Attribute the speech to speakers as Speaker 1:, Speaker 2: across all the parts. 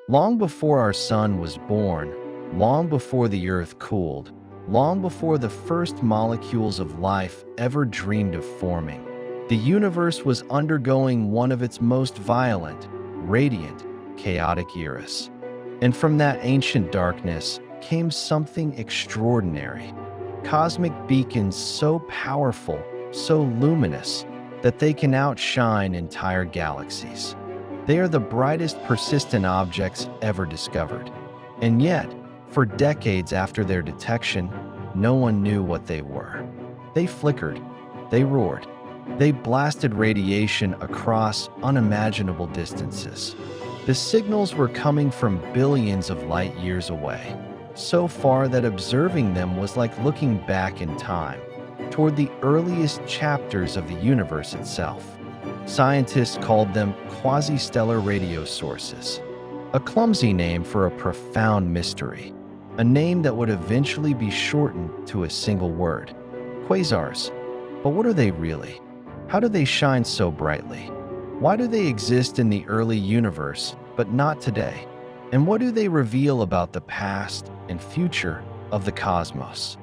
Speaker 1: Long before our sun was born, long before the earth cooled, long before the first molecules of life ever dreamed of forming, the universe was undergoing one of its most violent, radiant, chaotic eras. And from that ancient darkness came something extraordinary. Cosmic beacons so powerful, so luminous, that they can outshine entire galaxies. They are the brightest persistent objects ever discovered. And yet, for decades after their detection, no one knew what they were. They flickered, they roared, they blasted radiation across unimaginable distances. The signals were coming from billions of light years away, so far that observing them was like looking back in time, toward the earliest chapters of the universe itself. Scientists called them quasi-stellar radio sources, a clumsy name for a profound mystery, a name that would eventually be shortened to a single word: quasars. But what are they really? How do they shine so brightly? Why do they exist in the early universe, but not today? And what do they reveal about the past and future of the cosmos?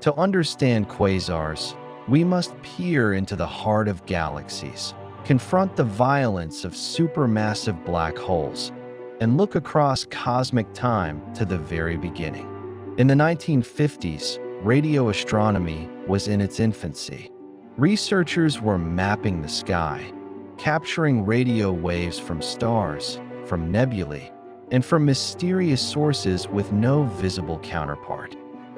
Speaker 1: To understand quasars, we must peer into the heart of galaxies, confront the violence of supermassive black holes, and look across cosmic time to the very beginning. In the 1950s, radio astronomy was in its infancy. Researchers were mapping the sky, capturing radio waves from stars, from nebulae, and from mysterious sources with no visible counterpart.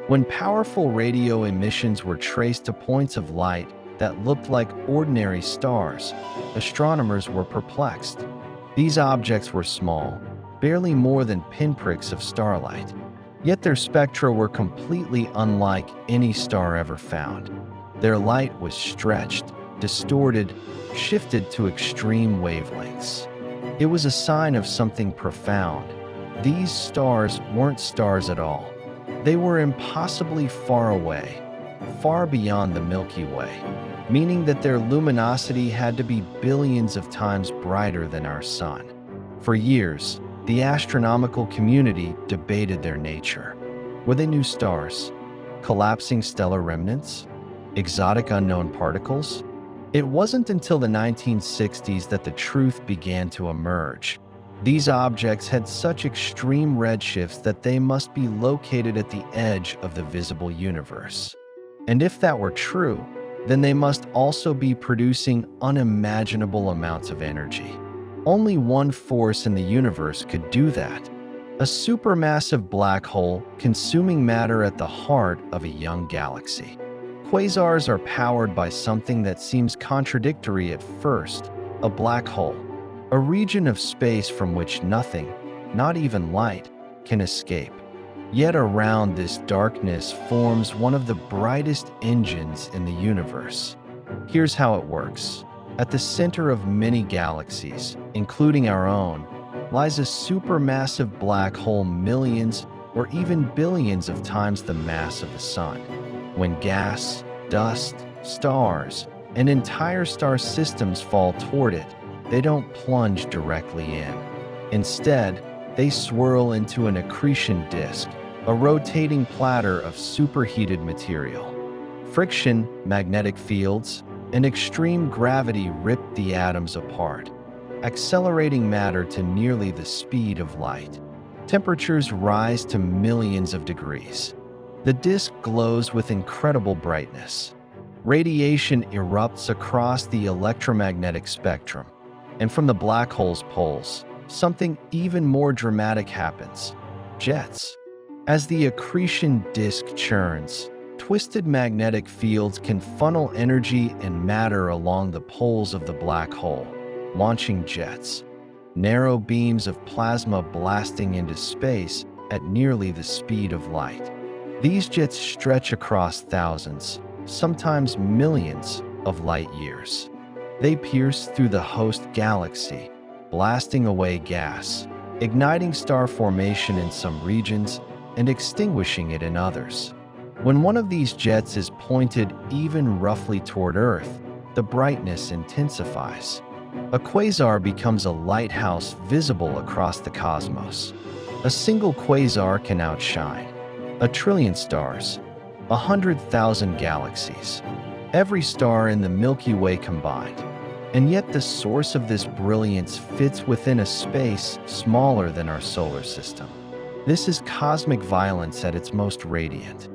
Speaker 1: When powerful radio emissions were traced to points of light that looked like ordinary stars, astronomers were perplexed. These objects were small, barely more than pinpricks of starlight, yet their spectra were completely unlike any star ever found. Their light was stretched, distorted, shifted to extreme wavelengths. It was a sign of something profound. These stars weren't stars at all. They were impossibly far away, far beyond the Milky Way, meaning that their luminosity had to be billions of times brighter than our sun. For years, the astronomical community debated their nature. Were they new stars? Collapsing stellar remnants? Exotic unknown particles? It wasn't until the 1960s that the truth began to emerge. These objects had such extreme redshifts that they must be located at the edge of the visible universe. And if that were true, then they must also be producing unimaginable amounts of energy. Only one force in the universe could do that: a supermassive black hole consuming matter at the heart of a young galaxy. Quasars are powered by something that seems contradictory at first: a black hole, a region of space from which nothing, not even light, can escape. Yet around this darkness forms one of the brightest engines in the universe. Here's how it works. At the center of many galaxies, including our own, lies a supermassive black hole millions or even billions of times the mass of the sun. When gas, dust, stars, and entire star systems fall toward it, they don't plunge directly in. Instead, they swirl into an accretion disk, a rotating platter of superheated material. Friction, magnetic fields, and extreme gravity rip the atoms apart, accelerating matter to nearly the speed of light. Temperatures rise to millions of degrees. The disk glows with incredible brightness. Radiation erupts across the electromagnetic spectrum, and from the black hole's poles, something even more dramatic happens: jets. As the accretion disk churns, twisted magnetic fields can funnel energy and matter along the poles of the black hole, launching jets, narrow beams of plasma blasting into space at nearly the speed of light. These jets stretch across thousands, sometimes millions, of light years. They pierce through the host galaxy, blasting away gas, igniting star formation in some regions and extinguishing it in others. When one of these jets is pointed even roughly toward Earth, the brightness intensifies. A quasar becomes a lighthouse visible across the cosmos. A single quasar can outshine 1 trillion stars, 100,000 galaxies, every star in the Milky Way combined. And yet the source of this brilliance fits within a space smaller than our solar system. This is cosmic violence at its most radiant.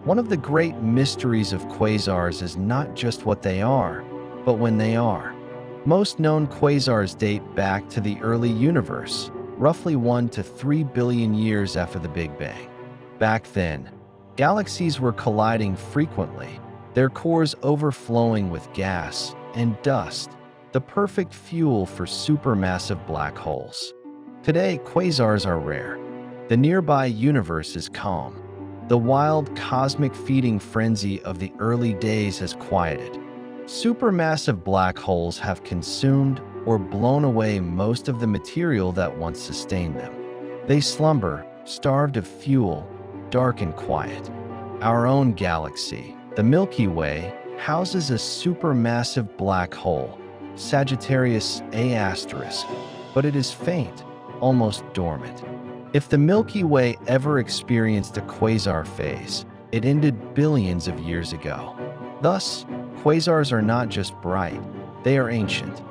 Speaker 1: One of the great mysteries of quasars is not just what they are, but when they are. Most known quasars date back to the early universe, roughly 1 to 3 billion years after the Big Bang. Back then, galaxies were colliding frequently, their cores overflowing with gas and dust, the perfect fuel for supermassive black holes. Today, quasars are rare. The nearby universe is calm. The wild cosmic feeding frenzy of the early days has quieted. Supermassive black holes have consumed or blown away most of the material that once sustained them. They slumber, starved of fuel, dark and quiet. Our own galaxy, the Milky Way, houses a supermassive black hole, Sagittarius A*, but it is faint, almost dormant. If the Milky Way ever experienced a quasar phase, it ended billions of years ago. Thus, quasars are not just bright, they are ancient.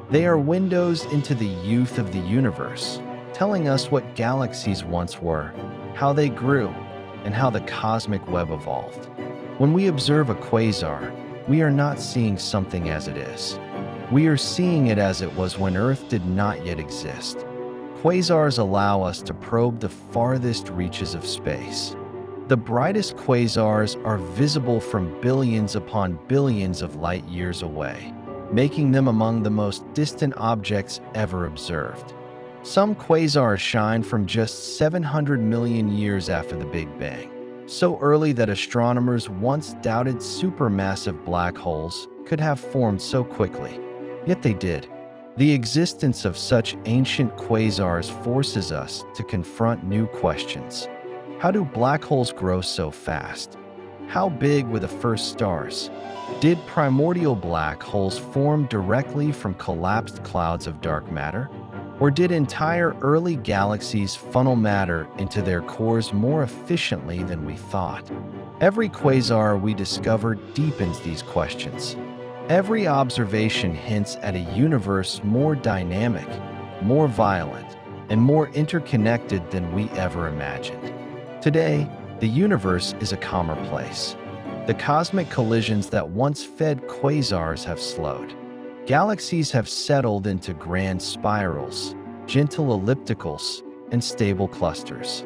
Speaker 1: They are windows into the youth of the universe, telling us what galaxies once were, how they grew, and how the cosmic web evolved. When we observe a quasar, we are not seeing something as it is. We are seeing it as it was when Earth did not yet exist. Quasars allow us to probe the farthest reaches of space. The brightest quasars are visible from billions upon billions of light years away, making them among the most distant objects ever observed. Some quasars shine from just 700 million years after the Big Bang, so early that astronomers once doubted supermassive black holes could have formed so quickly. Yet they did. The existence of such ancient quasars forces us to confront new questions. How do black holes grow so fast? How big were the first stars? Did primordial black holes form directly from collapsed clouds of dark matter? Or did entire early galaxies funnel matter into their cores more efficiently than we thought? Every quasar we discover deepens these questions. Every observation hints at a universe more dynamic, more violent, and more interconnected than we ever imagined. Today, the universe is a calmer place. The cosmic collisions that once fed quasars have slowed. Galaxies have settled into grand spirals, gentle ellipticals, and stable clusters.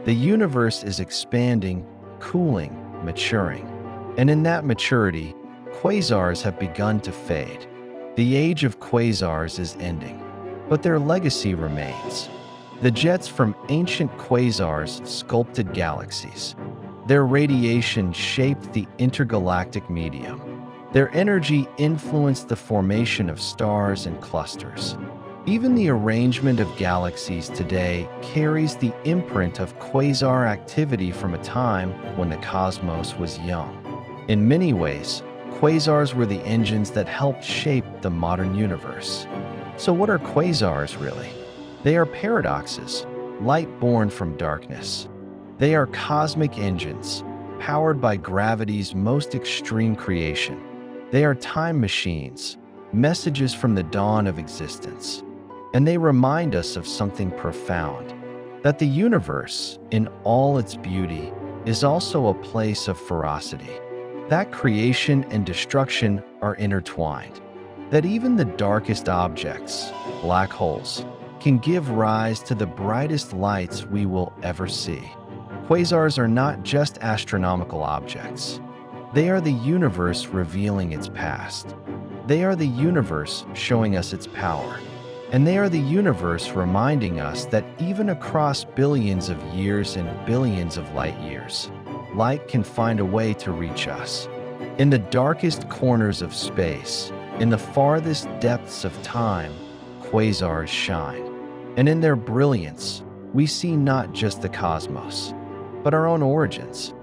Speaker 1: The universe is expanding, cooling, maturing. And in that maturity, quasars have begun to fade. The age of quasars is ending, but their legacy remains. The jets from ancient quasars sculpted galaxies. Their radiation shaped the intergalactic medium. Their energy influenced the formation of stars and clusters. Even the arrangement of galaxies today carries the imprint of quasar activity from a time when the cosmos was young. In many ways, quasars were the engines that helped shape the modern universe. So what are quasars really? They are paradoxes, light born from darkness. They are cosmic engines, powered by gravity's most extreme creation. They are time machines, messages from the dawn of existence. And they remind us of something profound, that the universe, in all its beauty, is also a place of ferocity. That creation and destruction are intertwined. That even the darkest objects, black holes, can give rise to the brightest lights we will ever see. Quasars are not just astronomical objects. They are the universe revealing its past. They are the universe showing us its power. And they are the universe reminding us that even across billions of years and billions of light years, light can find a way to reach us. In the darkest corners of space, in the farthest depths of time, quasars shine. And in their brilliance, we see not just the cosmos, but our own origins.